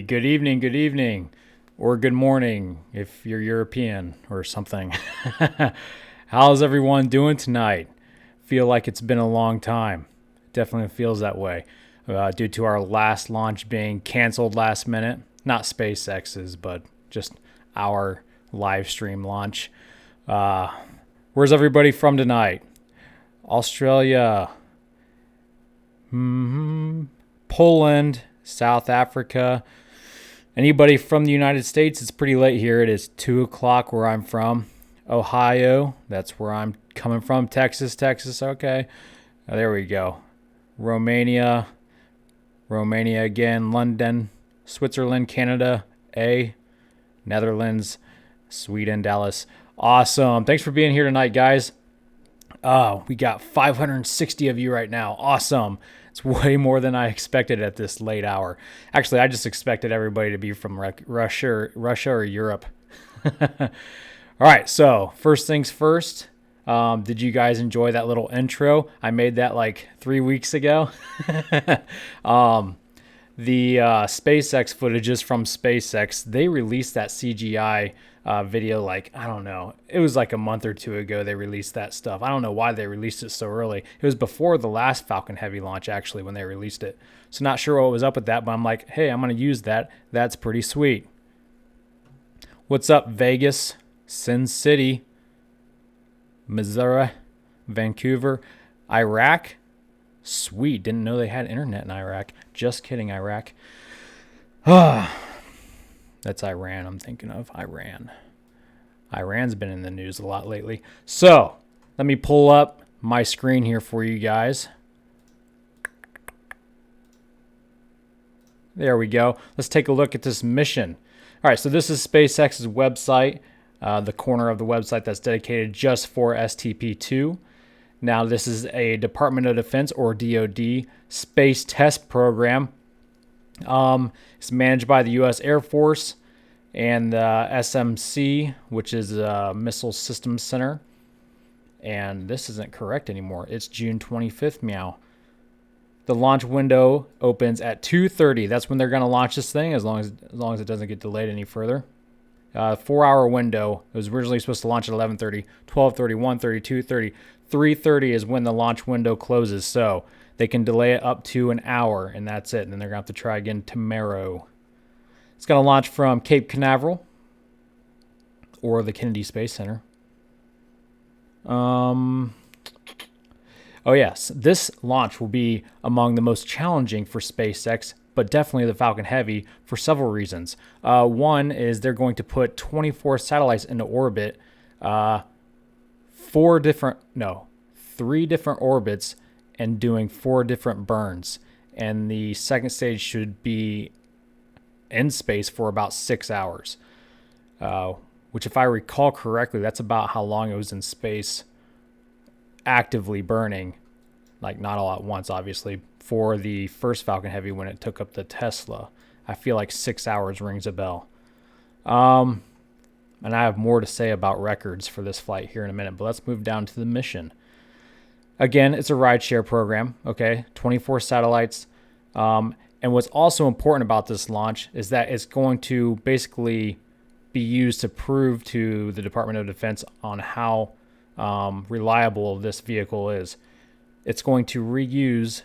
good evening, or good morning if you're European or something. How's everyone doing tonight? Feel like it's been a long time. Definitely feels that way due to our last launch being canceled last minute. Not SpaceX's, but just our live stream launch. Where's everybody from tonight? Australia, Poland, South Africa. Anybody from the United States? It's pretty late here. It is 2 o'clock where I'm from. Ohio, that's where I'm coming from. Texas, okay. There we go. Romania again. London, Switzerland, Canada, Netherlands, Sweden, Dallas. Awesome. Thanks for being here tonight, guys. We got 560 of you right now. Awesome. It's way more than I expected at this late hour. Actually, I just expected everybody to be from Russia or Europe. All right, so first things first. Did you guys enjoy that little intro? I made that like 3 weeks ago. The SpaceX footages from SpaceX, they released that CGI video like, I don't know, it was like a month or two ago they released that stuff. I don't know why they released it so early. It was before the last Falcon Heavy launch, actually, when they released it. So not sure what was up with that, but I'm like, hey, I'm going to use that. That's pretty sweet. What's up, Vegas, Sin City, Missouri, Vancouver, Iraq? Sweet. Didn't know they had internet in Iraq. Just kidding, Iraq. That's Iran I'm thinking of. Iran's been in the news a lot lately. So, let me pull up my screen here for you guys. There we go. Let's take a look at this mission. All right, so this is SpaceX's website, the corner of the website that's dedicated just for STP-2. Now, this is a Department of Defense, or DoD, space test program. It's managed by the U.S. Air Force and the SMC, which is a Missile Systems Center. And this isn't correct anymore. It's June 25th, meow. The launch window opens at 2:30. That's when they're going to launch this thing, as long as it doesn't get delayed any further. 4-hour window. It was originally supposed to launch at 11:30, 12:30, 1:30, 2:30. 3:30 is when the launch window closes, so they can delay it up to an hour, and that's it. And then they're going to have to try again tomorrow. It's going to launch from Cape Canaveral or the Kennedy Space Center. Oh, yes. This launch will be among the most challenging for SpaceX, but definitely the Falcon Heavy for several reasons. One is they're going to put 24 satellites into orbit, 3 different orbits, and doing 4 different burns. And the second stage should be in space for about 6 hours, which, if I recall correctly, that's about how long it was in space actively burning. Like, not all at once, obviously, for the first Falcon Heavy when it took up the Tesla. I feel like 6 hours rings a bell. And I have more to say about records for this flight here in a minute, but let's move down to the mission. Again, it's a rideshare program, okay? 24 satellites. And what's also important about this launch is that it's going to basically be used to prove to the Department of Defense on how reliable this vehicle is. It's going to reuse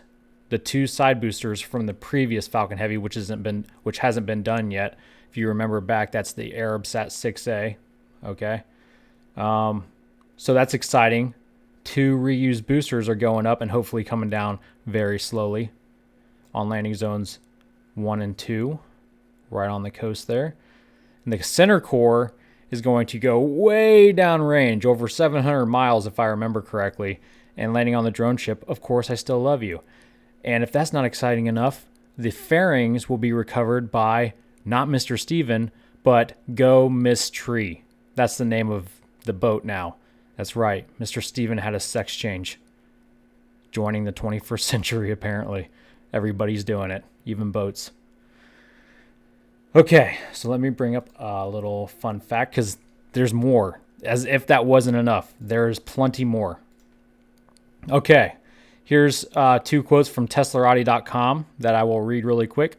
the 2 side boosters from the previous Falcon Heavy, which hasn't been done yet. If you remember back, that's the Arabsat 6A. Okay. So that's exciting. 2 reused boosters are going up and hopefully coming down very slowly on landing zones 1 and 2, right on the coast there. And the center core is going to go way down range, over 700 miles, if I remember correctly, and landing on the drone ship, Of Course I Still Love You. And if that's not exciting enough, the fairings will be recovered by not Mr. Steven, but Go Miss Tree. That's the name of the boat now. That's right. Mr. Steven had a sex change. Joining the 21st century, apparently. Everybody's doing it, even boats. Okay, so let me bring up a little fun fact, because there's more. As if that wasn't enough, there's plenty more. Okay, here's 2 quotes from Teslarati.com that I will read really quick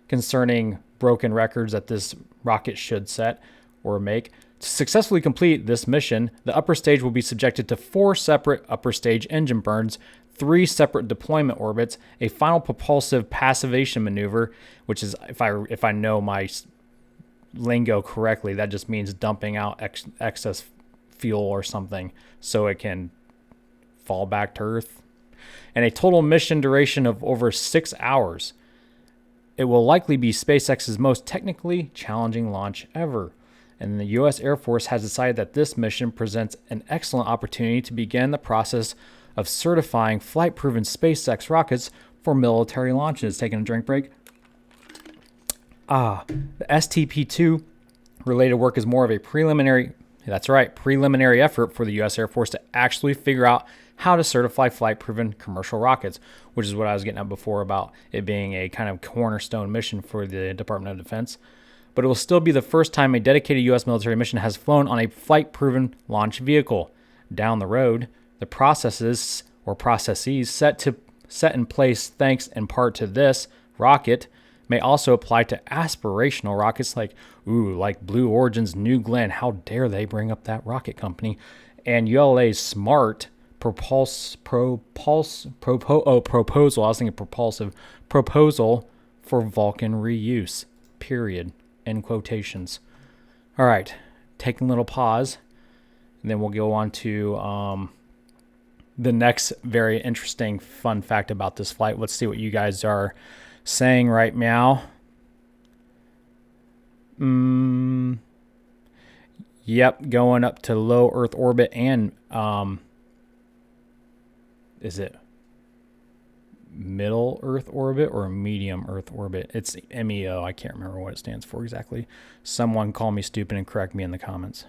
concerning broken records that this rocket should set or make. To successfully complete this mission, the upper stage will be subjected to 4 separate upper stage engine burns, 3 separate deployment orbits, a final propulsive passivation maneuver, which is, if I know my lingo correctly, that just means dumping out excess fuel or something so it can fall back to Earth, and a total mission duration of over 6 hours. It will likely be SpaceX's most technically challenging launch ever. And the U.S. Air Force has decided that this mission presents an excellent opportunity to begin the process of certifying flight-proven SpaceX rockets for military launches. Taking a drink break. The STP-2 related work is more of a preliminary effort for the U.S. Air Force to actually figure out how to certify flight-proven commercial rockets, which is what I was getting at before about it being a kind of cornerstone mission for the Department of Defense. But it will still be the first time a dedicated U.S. military mission has flown on a flight-proven launch vehicle. Down the road, the processes set in place thanks in part to this rocket may also apply to aspirational rockets like Blue Origin's New Glenn. How dare they bring up that rocket company? And ULA's SMART proposal. I was thinking propulsive proposal for Vulcan reuse. Period. End quotations. All right, taking a little pause, and then we'll go on to the next very interesting fun fact about this flight. Let's see what you guys are saying right now. Yep, going up to low Earth orbit and is it middle Earth orbit or medium Earth orbit? It's MEO. I can't remember what it stands for exactly. Someone call me stupid and correct me in the comments.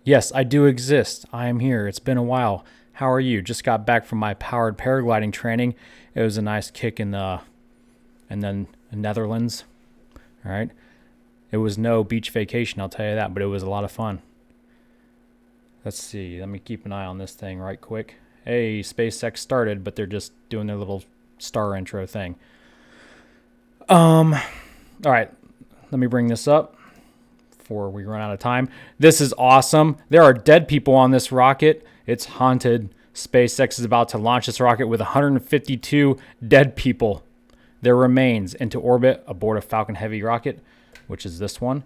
Yes, I do exist. I am here. It's been a while. How are you? Just got back from my powered paragliding training. It was a nice kick in the Netherlands. All right. It was no beach vacation, I'll tell you that, but it was a lot of fun. Let's see. Let me keep an eye on this thing right quick. Hey, SpaceX started, but they're just doing their little star intro thing. All right. Let me bring this up before we run out of time. This is awesome. There are dead people on this rocket. It's haunted. SpaceX is about to launch this rocket with 152 dead people. Their remains into orbit aboard a Falcon Heavy rocket, which is this one.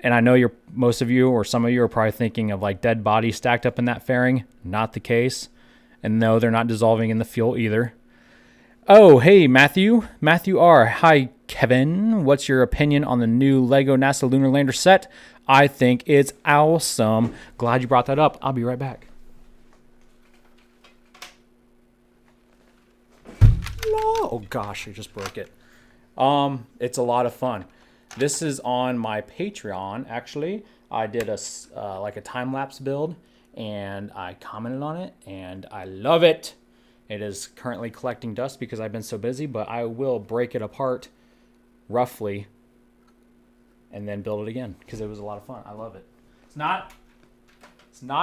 And I know most of you or some of you are probably thinking of like dead bodies stacked up in that fairing. Not the case. And no, they're not dissolving in the fuel either. Oh, hey, Matthew. Matthew R. Hi, Kevin. What's your opinion on the new Lego NASA Lunar Lander set? I think it's awesome. Glad you brought that up. I'll be right back. Oh, gosh, I just broke it. It's a lot of fun. This is on my Patreon, actually. I did a time-lapse build, and I commented on it, and I love it. It is currently collecting dust because I've been so busy, but I will break it apart roughly and then build it again because it was a lot of fun. I love it. It's not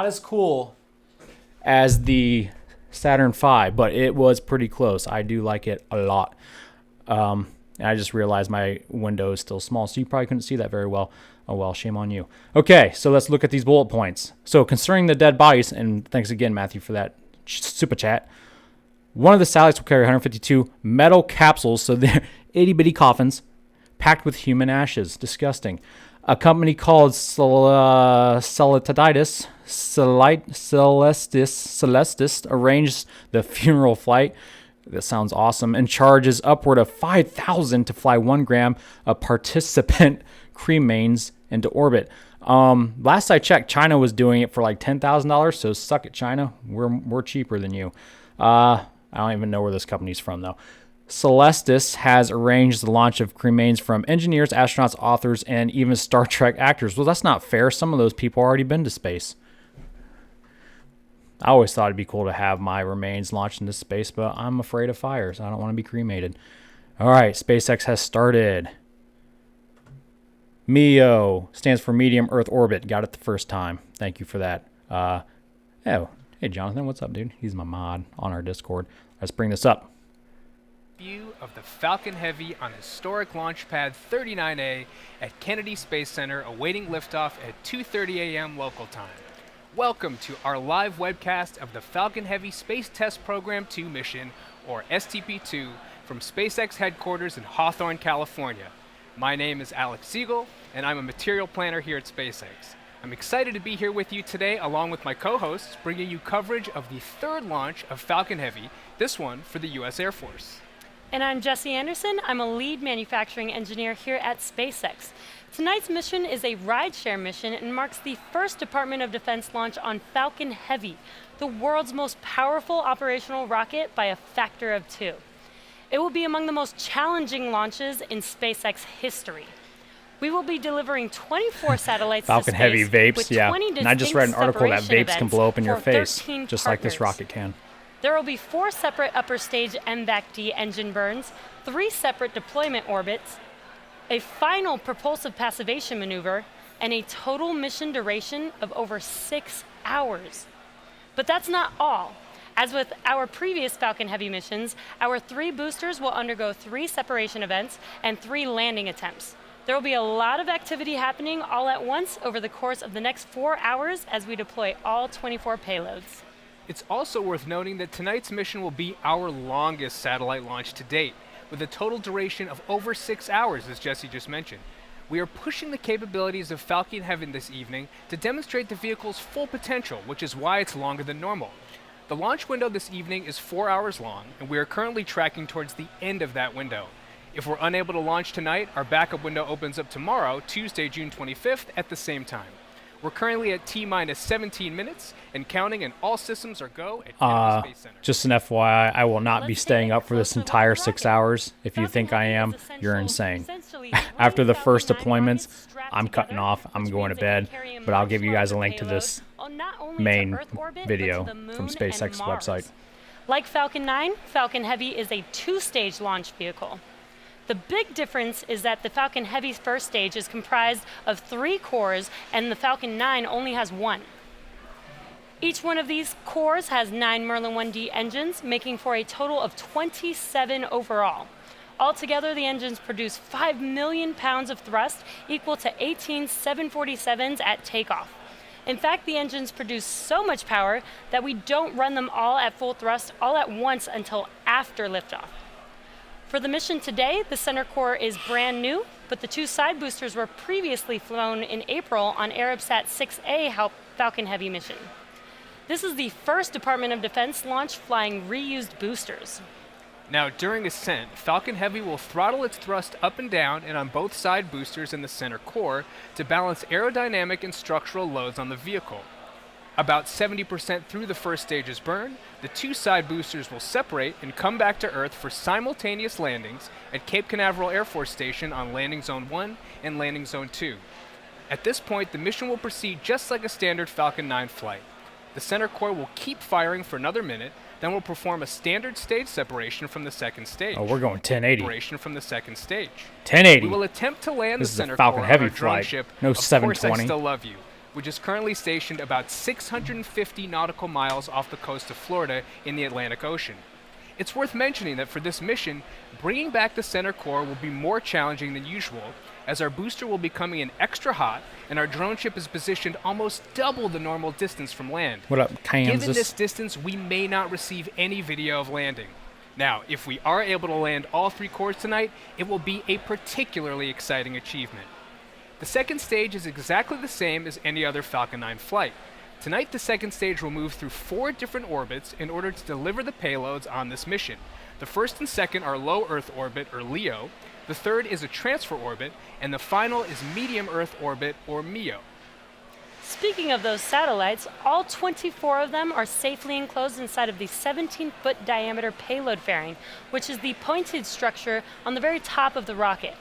as cool as the Saturn V, but it was pretty close. I do like it a lot. And I just realized my window is still small, so you probably couldn't see that very well. Oh, well, shame on you. Okay, so let's look at these bullet points. So concerning the dead bodies, and thanks again, Matthew, for that super chat. One of the satellites will carry 152 metal capsules, so they're itty-bitty coffins, packed with human ashes. Disgusting. A company called Celestis arranged the funeral flight. That sounds awesome. And charges upward of $5,000 to fly 1 gram of participant cremains into orbit. Last I checked, China was doing it for like $10,000. So suck it, China. We're cheaper than you. I don't even know where this company's from though. Celestis has arranged the launch of cremains from engineers, astronauts, authors, and even Star Trek actors. Well, that's not fair. Some of those people already been to space. I always thought it'd be cool to have my remains launched into space, but I'm afraid of fire, so I don't want to be cremated. All right, SpaceX has started. MEO stands for Medium Earth Orbit. Got it the first time. Thank you for that. Hey, Jonathan, what's up, dude? He's my mod on our Discord. Let's bring this up. View of the Falcon Heavy on historic launch pad 39A at Kennedy Space Center, awaiting liftoff at 2:30 a.m. local time. Welcome to our live webcast of the Falcon Heavy Space Test Program 2 mission, or STP-2, from SpaceX headquarters in Hawthorne, California. My name is Alex Siegel, and I'm a material planner here at SpaceX. I'm excited to be here with you today along with my co-hosts, bringing you coverage of the third launch of Falcon Heavy, this one for the U.S. Air Force. And I'm Jessie Anderson. I'm a lead manufacturing engineer here at SpaceX. Tonight's mission is a rideshare mission and marks the first Department of Defense launch on Falcon Heavy, the world's most powerful operational rocket by a factor of 2. It will be among the most challenging launches in SpaceX history. We will be delivering 24 satellites Falcon to space Heavy vapes, with yeah. 20 And I just read an article that separation vapes can events blow up in your for face, 13 just like this partners. rocket can. There will be 4 separate upper stage MVAC-D engine burns, 3 separate deployment orbits, a final propulsive passivation maneuver, and a total mission duration of over 6 hours. But that's not all. As with our previous Falcon Heavy missions, our 3 boosters will undergo 3 separation events and 3 landing attempts. There will be a lot of activity happening all at once over the course of the next 4 hours as we deploy all 24 payloads. It's also worth noting that tonight's mission will be our longest satellite launch to date, with a total duration of over 6 hours, as Jessie just mentioned. We are pushing the capabilities of Falcon Heavy this evening to demonstrate the vehicle's full potential, which is why it's longer than normal. The launch window this evening is 4 hours long, and we are currently tracking towards the end of that window. If we're unable to launch tonight, our backup window opens up tomorrow, Tuesday, June 25th, at the same time. We're currently at T-minus 17 minutes and counting, and all systems are go at Kennedy Space Center. Just an FYI, I will not be staying up for this entire 6 hours. If you think I am, you're insane. After the first deployments, I'm cutting off. I'm going to bed, but I'll give you guys a link to this main video from SpaceX's website. Like Falcon 9, Falcon Heavy is a 2-stage launch vehicle. The big difference is that the Falcon Heavy's first stage is comprised of 3 cores and the Falcon 9 only has 1. Each one of these cores has 9 Merlin 1D engines, making for a total of 27 overall. Altogether, the engines produce 5 million pounds of thrust, equal to 18 747s at takeoff. In fact, the engines produce so much power that we don't run them all at full thrust all at once until after liftoff. For the mission today, the center core is brand new, but the 2 side boosters were previously flown in April on Arabsat 6A Falcon Heavy mission. This is the first Department of Defense launch flying reused boosters. Now, during ascent, Falcon Heavy will throttle its thrust up and down and on both side boosters in the center core to balance aerodynamic and structural loads on the vehicle. About 70% through the first stage's burn, the 2 side boosters will separate and come back to Earth for simultaneous landings at Cape Canaveral Air Force Station on Landing Zone 1 and Landing Zone 2. At this point, the mission will proceed just like a standard Falcon 9 flight. The center core will keep firing for another minute, then we'll perform a standard stage separation from the second stage. Oh, we're going 1080. Separation from the second stage. 1080. We will attempt to land This the is a center Falcon core Heavy on our drone flight, ship, no Of Course 720. I Still Love You, which is currently stationed about 650 nautical miles off the coast of Florida in the Atlantic Ocean. It's worth mentioning that for this mission, bringing back the center core will be more challenging than usual, as our booster will be coming in extra hot and our drone ship is positioned almost double the normal distance from land. What up, Kansas? Given this distance, we may not receive any video of landing. Now, if we are able to land all 3 cores tonight, it will be a particularly exciting achievement. The second stage is exactly the same as any other Falcon 9 flight. Tonight, the second stage will move through 4 different orbits in order to deliver the payloads on this mission. The first and second are low Earth orbit, or LEO. The third is a transfer orbit, and the final is medium Earth orbit, or MEO. Speaking of those satellites, all 24 of them are safely enclosed inside of the 17-foot diameter payload fairing, which is the pointed structure on the very top of the rocket.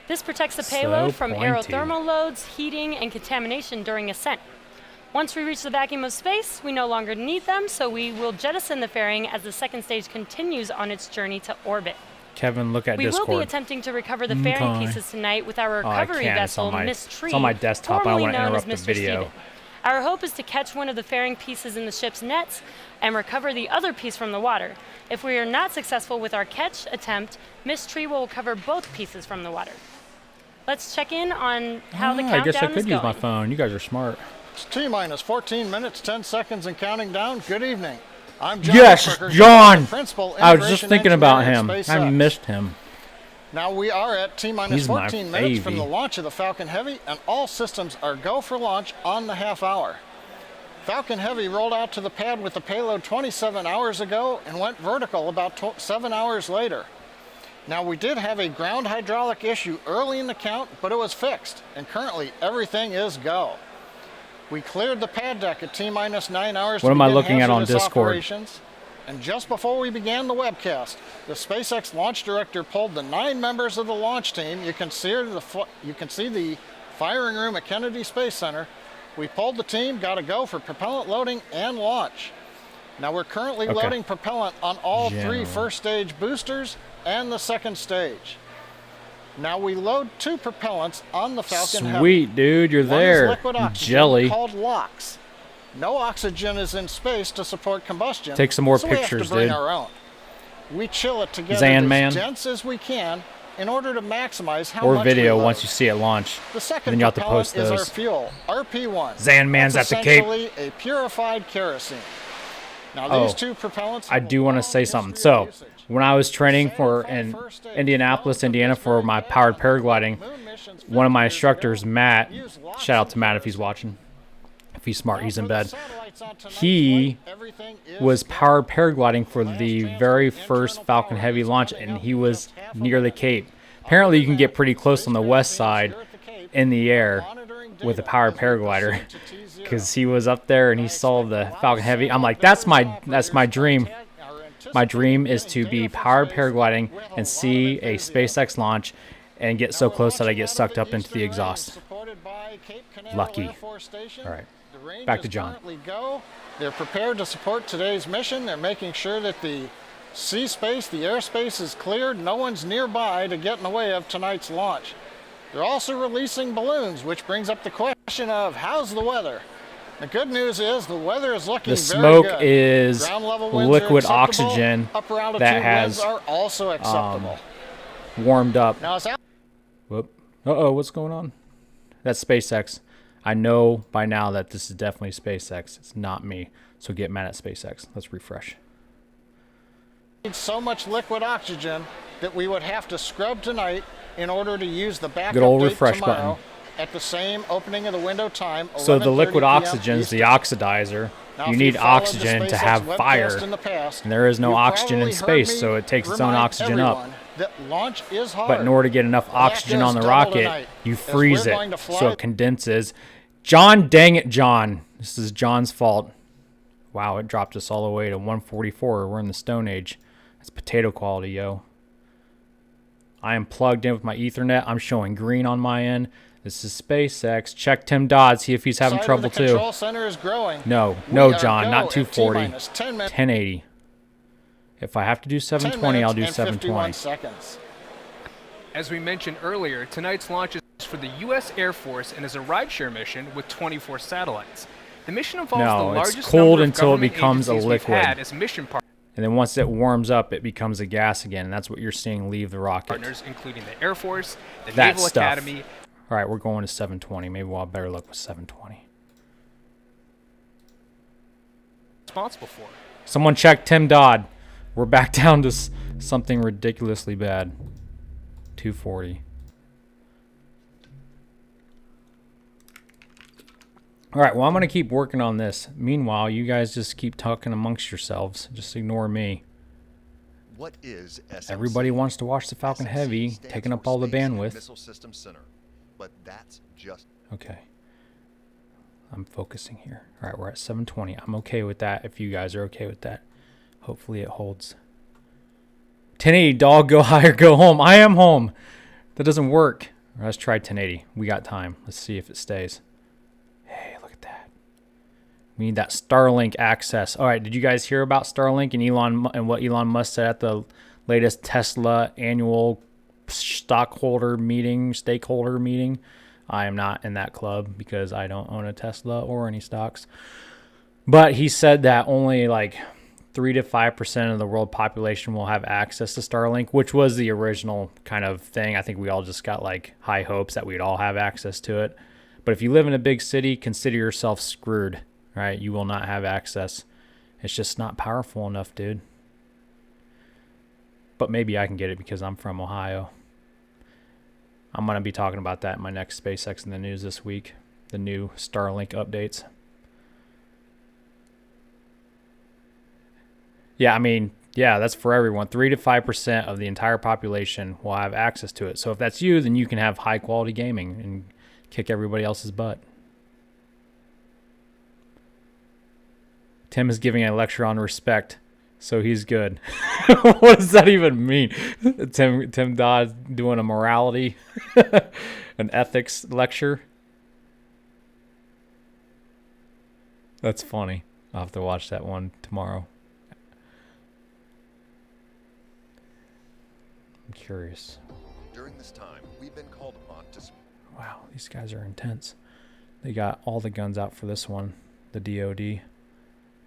This protects the payload from aerothermal loads, heating, and contamination during ascent. Once we reach the vacuum of space, we no longer need them, so we will jettison the fairing as the second stage continues on its journey to orbit. Kevin, look at We Discord. will be attempting to recover the fairing pieces tonight with our recovery vessel, it's Miss Tree, It's on my desktop. I don't formerly want to known as interrupt the Mr. video. Steven. Our hope is to catch one of the fairing pieces in the ship's nets and recover the other piece from the water. If we are not successful with our catch attempt, Miss Tree will recover both pieces from the water. Let's check in on how the countdown is going. I guess I could use my phone. You guys are smart. It's T-minus 14 minutes, 10 seconds and counting down. Good evening. I'm John. Yes, Fricker, John! Principal I was just thinking about him. SpaceX. I missed him. Now we are at T-minus He's my 14 minutes from favy. the launch of the Falcon Heavy, and all systems are go for launch on the half hour. Falcon Heavy rolled out to the pad with the payload 27 hours ago and went vertical about 7 hours later. Now we did have a ground hydraulic issue early in the count, but it was fixed, and currently everything is go. We cleared the pad deck at T-minus 9 hours. What to am I begin looking at on hazardous Discord? operations. And just before we began the webcast, the SpaceX launch director pulled the 9 members of the launch team. You can see the firing room at Kennedy Space Center. We pulled the team, got to go for propellant loading and launch. Now we're currently loading propellant on all 3 first stage boosters and the second stage. Now we load 2 propellants on the Falcon Heavy. Sweet, dude, you're there. One is liquid oxygen Jelly. called LOX. No oxygen is in space to support combustion. Take some more so pictures, we have to bring dude. our own. We chill it together Zan Man. as dense as we can in order to maximize how Or much video we load. once you see it launch. The second then you have to propellant post is our those. fuel, RP1. Zan Man's That's at the Cape. essentially a purified kerosene. Now these 2 propellants. I have a do want to long say history something. of So, usage. when I was training in Indianapolis, Indiana for my powered paragliding, one of my instructors, Matt, shout out to Matt if he's watching. If he's smart, he's in bed. He was powered paragliding for the very first Falcon Heavy launch, and he was near the Cape. Apparently, you can get pretty close on the west side in the air with a powered paraglider, because he was up there and he saw the Falcon Heavy. I'm like, that's my dream. My dream is to be powered paragliding and see a SpaceX launch and get so close that I get sucked up into the exhaust. Lucky. All right. Back to John. They're prepared to support today's mission. They're making sure that the sea space, the airspace is cleared. No one's nearby to get in the way of tonight's launch. They're also releasing balloons, which brings up the question of how's the weather? The good news is the weather is looking The very smoke good. is Ground level winds are liquid acceptable. oxygen Upper altitude that winds has are also acceptable. warmed up. Now, as Whoop. Uh-oh, what's going on? That's SpaceX. I know by now that this is definitely SpaceX. It's not me. So get mad at SpaceX. Let's refresh. need so much liquid oxygen that we would have to scrub tonight in order to use the backup Good old date refresh tomorrow button. at the same oxygen of the window time. So the 11:30 liquid p.m. oxygen is the Eastern. oxidizer. Now, You if need followed the oxygen to SpaceX have webcast fire. in the past, And there is no you oxygen in probably space, heard so me it takes its own remind oxygen up. everyone that launch is hard. But in order to get enough oxygen That on the goes double rocket, tonight, you as freeze we're it going to so fly- it condenses. John, dang it, John. This is John's fault. Wow, it dropped us all the way to 144. We're in the Stone Age. That's potato quality, yo. I am plugged in with my Ethernet. I'm showing green on my end. This is SpaceX. Check Tim Dodd, see if he's having Side of trouble the too. Control center is growing. No, We no, are John, go not at 240. T-minus 10 minutes, 1080. If I have to do 10 720, I'll do minutes and 51 720. seconds. As we mentioned earlier, tonight's launch is for the U.S. Air Force and is a rideshare mission with 24 satellites. The mission involves No, the it's largest cold number of until it government becomes a agencies we've liquid. had as mission And then once it warms up, it becomes a gas again. And that's what you're seeing leave the rocket. partners, including the Air Force, the That Naval stuff. Academy. All right, we're going to 720. Maybe we'll have better luck with 720. Responsible for. Someone check Tim Dodd. We're back down to something ridiculously bad. 240. All right, well, I'm going to keep working on this. Meanwhile, you guys just keep talking amongst yourselves. Just ignore me. What is SMC? Everybody wants to watch the Falcon SMC Heavy, stands taking up for all the Space and bandwidth. Missile System Center, but that's just Okay. I'm focusing here. All right, we're at 720. I'm okay with that if you guys are okay with that. Hopefully it holds. 1080, dog, go higher, go home. I am home. That doesn't work. All right, let's try 1080. We got time. Let's see if it stays. Hey, look at that. We need that Starlink access. All right, did you guys hear about Starlink and Elon and what Elon Musk said at the latest Tesla annual stakeholder meeting? I am not in that club because I don't own a Tesla or any stocks. But he said that only like 3 to 5% of the world population will have access to Starlink, which was the original kind of thing. I think we all just got like high hopes that we'd all have access to it. But if you live in a big city, consider yourself screwed, right? You will not have access. It's just not powerful enough, dude. But maybe I can get it because I'm from Ohio. I'm going to be talking about that in my next SpaceX in the News this week. The new Starlink updates. Yeah, I mean, yeah, that's for everyone. 3 to 5% of the entire population will have access to it. So if that's you, then you can have high quality gaming and kick everybody else's butt. Tim is giving a lecture on respect, so he's good. What does that even mean? Tim Dodd doing a morality, an ethics lecture? That's funny. I'll have to watch that one tomorrow. I'm curious. During this time, we've been called upon to... Wow, these guys are intense. They got all the guns out for this one. The DOD.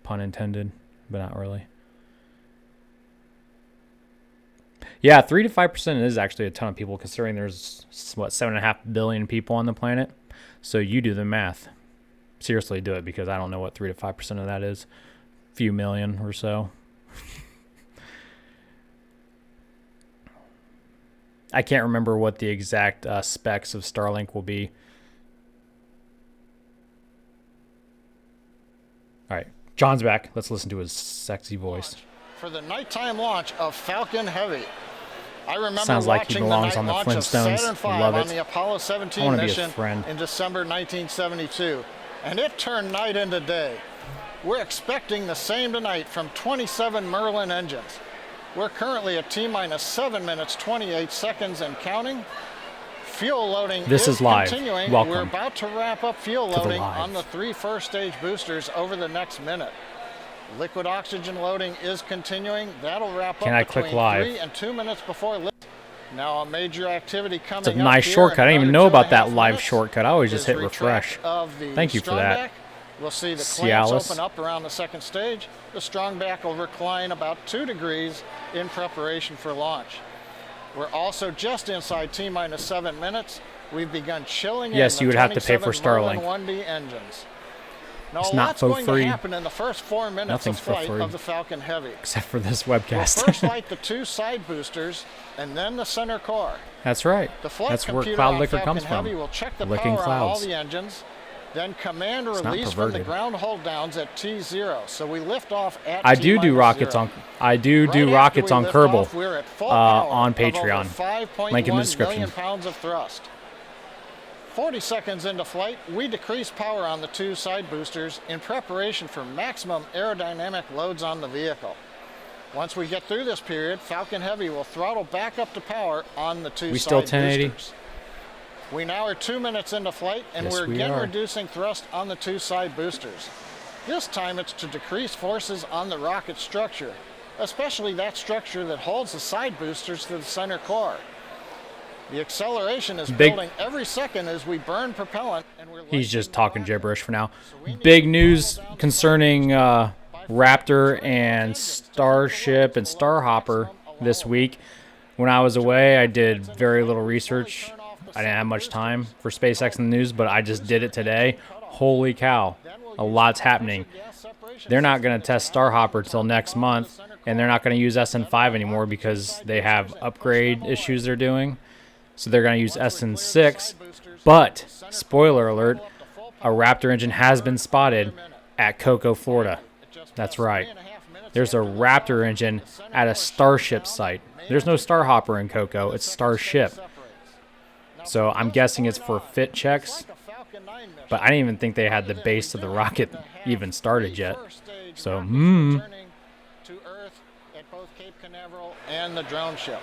Pun intended, but not really. Yeah, 3 to 5% is actually a ton of people, considering there's, what, 7.5 billion people on the planet. So you do the math. Seriously, do it, because I don't know what 3 to 5% of that is. A few million or so. I can't remember what the exact specs of Starlink will be. All right, John's back. Let's listen to his sexy voice. For the nighttime launch of Falcon Heavy. I remember Sounds like he watching belongs the on night the launch of Flintstones. Saturn V Love on it. the Apollo I 17 wanna be a mission friend. in December 1972, and it turned night into day. We're expecting the same tonight from 27 Merlin engines. We're currently at T-minus 7 minutes, 28 seconds and counting. Fuel loading This is live. continuing. Welcome We're about to wrap up fuel to the loading live. on the 3 first-stage boosters over the next minute. Liquid oxygen loading is continuing. That'll wrap Can up I click between live? 3 and 2 minutes before lift. Now a major activity coming It's a up nice here shortcut. in I didn't even another know about 2.5 that live minutes shortcut. I always is just hit retract refresh. of the Thank you for that. strongback. We'll see the Cialis. clamps open up around the second stage. The strongback will recline about 2 degrees in preparation for launch. We're also just inside T-minus 7 minutes. We've begun chilling in Yes, the you would have to pay for 27 Merlin Starlink. 1B engines. Now, It's a not lot's for going free. to happen in the first 4 minutes Nothing's of for flight free. of the Falcon Heavy. Except for this We'll webcast. first light the 2 side boosters and then the center core. That's right. The flight That's where computer Cloud on Liquor Falcon comes from. Heavy will check the Licking power on all clouds. the engines, then command It's not release from the perverted. ground hold downs at T0. So we lift off at I do T-minus rockets 0. on. I do Right rockets after we on lift Kerbal off, we're at full power on of over Patreon. 5.1 Link in the description. million pounds of thrust. 40 seconds into flight, we decrease power on the 2 side boosters in preparation for maximum aerodynamic loads on the vehicle. Once we get through this period, Falcon Heavy will throttle back up to power on the 2 We side still 1080? boosters. We now are 2 minutes into flight, and Yes, we're we again are. reducing thrust on the 2 side boosters. This time it's to decrease forces on the rocket structure, especially that structure that holds the side boosters to the center core. The acceleration is Big- building every second as we burn propellant, and we're He's just lightening the talking rocket. gibberish for now. So we need Big to news slow down concerning the Raptor and Starship and Starhopper this week. When I was away, I did very little research. I didn't have much time for SpaceX in the News, but I just did it today. Holy cow, a lot's happening. They're not going to test Starhopper till next month, and they're not going to use SN5 anymore because they have upgrade issues they're doing. So they're going to use SN6, but, spoiler alert, a Raptor engine has been spotted at Cocoa, Florida. That's right. There's a Raptor engine at a Starship site. There's no Starhopper in Cocoa, it's Starship. So I'm guessing it's for fit checks, but I didn't even think they had the base of the rocket even started yet. So, Returning to Earth at both Cape Canaveral and the drone ship.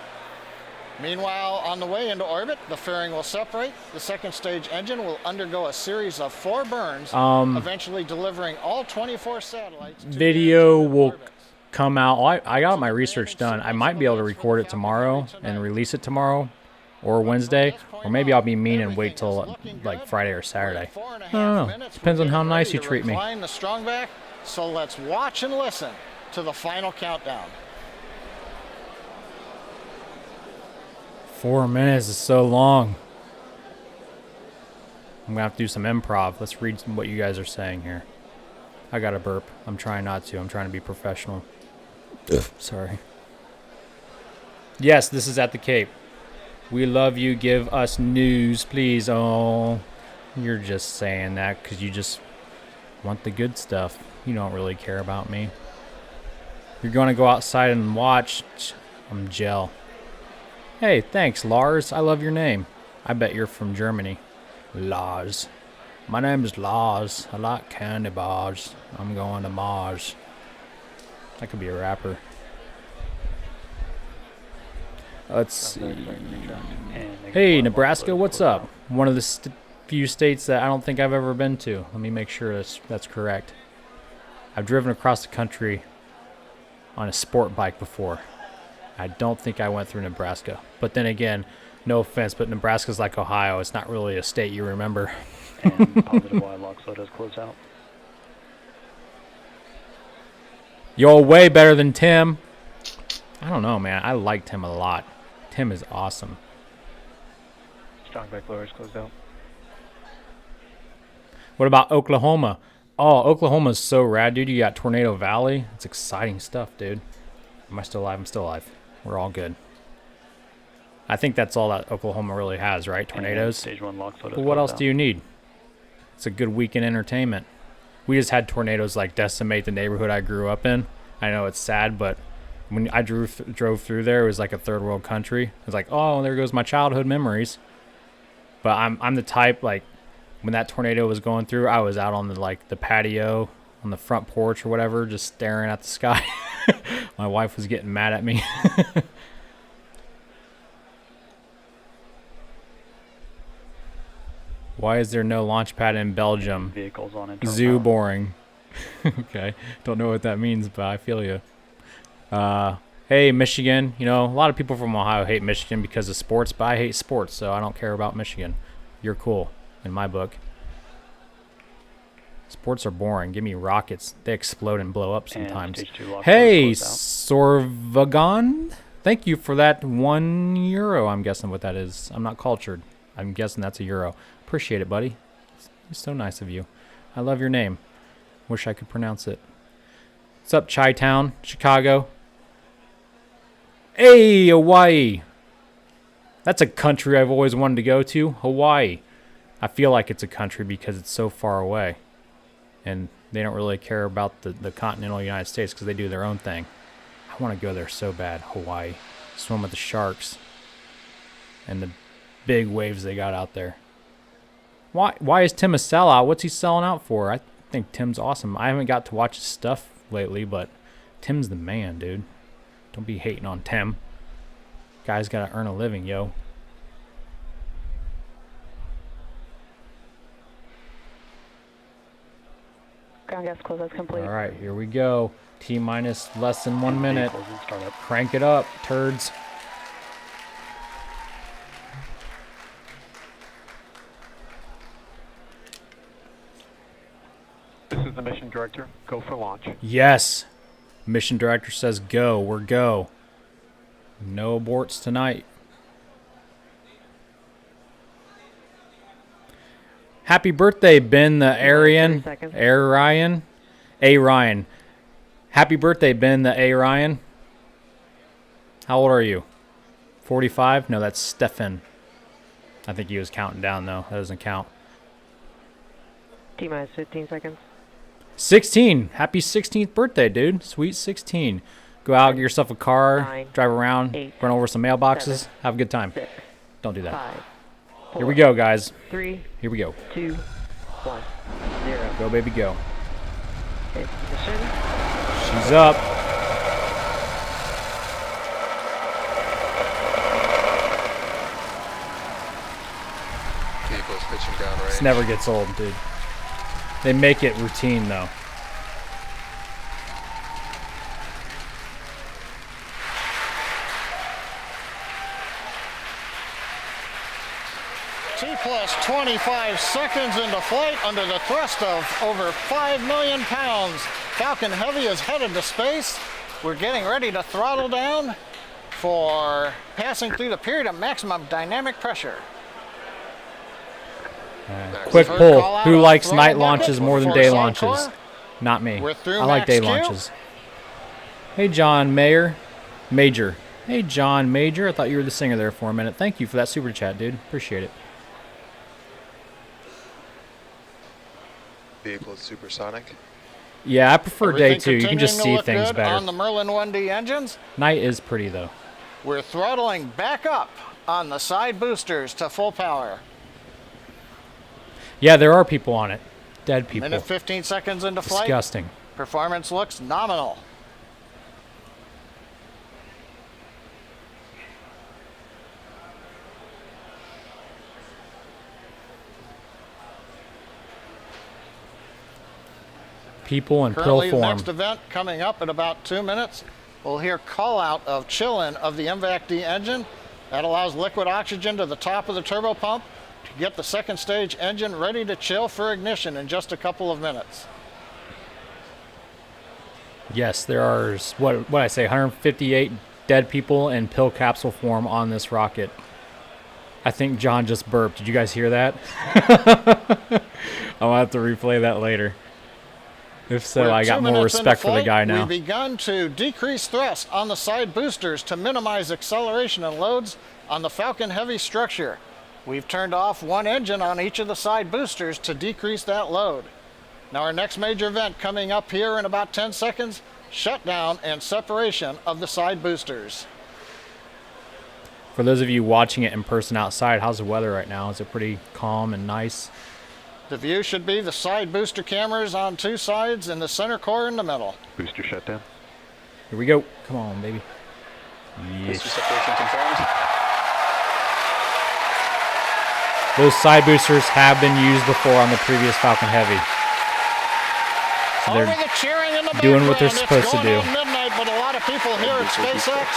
Meanwhile, on the way into orbit, the fairing will separate. The second stage engine will undergo a series of 4 burns, eventually delivering all 24 satellites. To video their will orbits. come out. I got my research done. I might be able to record it tomorrow and release it tomorrow. or Wednesday, or maybe I'll be mean and wait till like Friday or Saturday. I don't know. Depends on how nice you treat me. The strongback, so let's watch and listen to the final countdown. 4 minutes is so long. I'm gonna have to do some improv. Let's read what you guys are saying here. I got a burp. I'm trying not to. I'm trying to be professional. Sorry. Yes, this is at the Cape. We love you. Give us news, please. Oh, you're just saying that because you just want the good stuff. You don't really care about me. You're going to go outside and watch. I'm gel. Hey, thanks, Lars. I love your name. I bet you're from Germany. Lars. My name is Lars. I like candy bars. I'm going to Mars. That could be a rapper. Let's see. Hey, Nebraska, what's up? One of the few states that I don't think I've ever been to. Let me make sure that's correct. I've driven across the country on a sport bike before. I don't think I went through Nebraska. But then again, no offense, but Nebraska's like Ohio. It's not really a state you remember. And positive Y lock, so it does close out. You're way better than Tim. I don't know, man. I like Tim a lot. Tim is awesome. Strong back lowers closed out. What about Oklahoma? Oh, Oklahoma's so rad, dude. You got Tornado Valley. It's exciting stuff, dude. Am I still alive? I'm still alive. We're all good. I think that's all that Oklahoma really has, right? Tornadoes. Stage 1 lock, so But what else do you need? It's a good weekend entertainment. We just had tornadoes like decimate the neighborhood I grew up in. I know it's sad, but when I drove through there, it was like a third world country. It was like, oh, there goes my childhood memories. But I'm the type, like, when that tornado was going through, I was out on the patio on the front porch or whatever, just staring at the sky. My wife was getting mad at me. Why is there no launch pad in Belgium? Vehicles on Zoo boring. Okay, don't know what that means, but I feel you. Hey, Michigan. You know, a lot of people from Ohio hate Michigan because of sports, but I hate sports, so I don't care about Michigan. You're cool, in my book. Sports are boring. Give me rockets. They explode and blow up sometimes. Hey, Sorvagon. Thank you for that €1. I'm guessing what that is. I'm not cultured. I'm guessing that's a euro. Appreciate it, buddy. It's so nice of you. I love your name. Wish I could pronounce it. What's up, Chi-Town, Chicago? Hey, Hawaii. That's a country I've always wanted to go to, Hawaii. I feel like it's a country because it's so far away. And they don't really care about the continental United States because they do their own thing. I want to go there so bad, Hawaii. Swim with the sharks. And the big waves they got out there. Why is Tim a sellout? What's he selling out for? I think Tim's awesome. I haven't got to watch his stuff lately, but Tim's the man, dude. Don't be hating on Tim. Guy's got to earn a living, yo. Ground gas close, that's complete. All right, here we go. T-minus less than 1 minute. Crank it up, turds. This is the mission director. Go for launch. Yes. Mission director says go. We're go. No aborts tonight. Happy birthday, Ben the Aryan. Ryan. Happy birthday, Ben the A Ryan. How old are you? 45? No, that's Stefan. I think he was counting down, though. That doesn't count. T-minus 15 seconds. 16. Happy 16th birthday, dude. Sweet 16. Go out, get yourself a car, 9, drive around, 8, run over some mailboxes, 7, have a good time. 6, Don't do that. 5, 4, Here we go, guys. 3, Here we go. 2, 1, 0. Go, baby, go. Okay, position. She's up. Vehicle's pitching down range. This never gets old, dude. They make it routine, though. T plus 25 seconds into flight under the thrust of over 5 million pounds. Falcon Heavy is headed to space. We're getting ready to throttle down for passing through the period of maximum dynamic pressure. Quick Third poll. call out Who on likes throttle night launches bucket more than for day side launches? core. Not me. We're through I like day max Q. launches. Hey, John Mayer. Major. Hey, John Major. I thought you were the singer there for a minute. Thank you for that super chat, dude. Appreciate it. Vehicle is supersonic. Yeah, I prefer day Everything 2. You can just continuing see to look things good better. on the Merlin 1D engines. Night is pretty, though. We're throttling back up on the side boosters to full power. Yeah, there are people on it. Dead people. Minute 15 seconds into flight. Disgusting. Performance looks nominal. People in pill Currently, the form. next event coming up in about 2 minutes. We'll hear call out of chill-in of the MVAC-D engine. That allows liquid oxygen to the top of the turbo pump to get the second stage engine ready to chill for ignition in just a couple of minutes. Yes, there are, what I say, 158 dead people in pill capsule form on this rocket. I think John just burped. Did you guys hear that? I'll have to replay that later. If so, We're I 2 got more minutes respect into for the flight. guy now. We've begun to decrease thrust on the side boosters to minimize acceleration and loads on the Falcon Heavy structure. We've turned off one engine on each of the side boosters to decrease that load. Now our next major event coming up here in about 10 seconds, shutdown and separation of the side boosters. For those of you watching it in person outside, how's the weather right now? Is it pretty calm and nice? The view should be the side booster cameras on 2 sides and the center core in the middle. Booster shutdown. Here we go. Come on, baby. Yes. Booster separation confirmed. Those side boosters have been used before on the previous Falcon Heavy. So Over they're the cheering in the doing what they're background. supposed to It's do. going on midnight, but a lot of people here at SpaceX,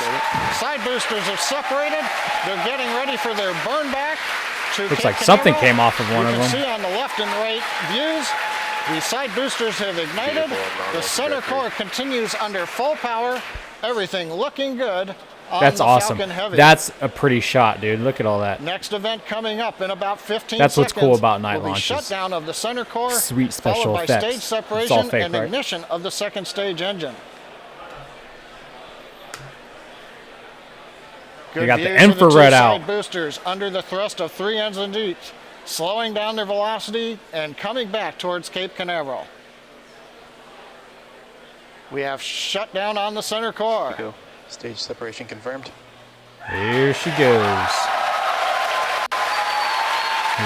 side boosters have separated. They're getting ready for their burn back. To Looks Cape like something Canaveral. came off of one you of can them. see on the left and right views, the side boosters have ignited. The center core continues under full power. Everything looking good on That's the awesome. Falcon Heavy. That's a pretty shot, dude. Look at all that. Next event coming up in about 15 That's seconds. what's cool about night will be launches. shutdown of the center core, Sweet special followed by effects. stage It's all separation fake, and right? ignition of the second stage engine. Good got the view for infrared two out. side boosters under the thrust of 3 engines each, slowing down their velocity and coming back towards Cape Canaveral. We have shutdown on the center core. Go. Stage separation confirmed. Here she goes.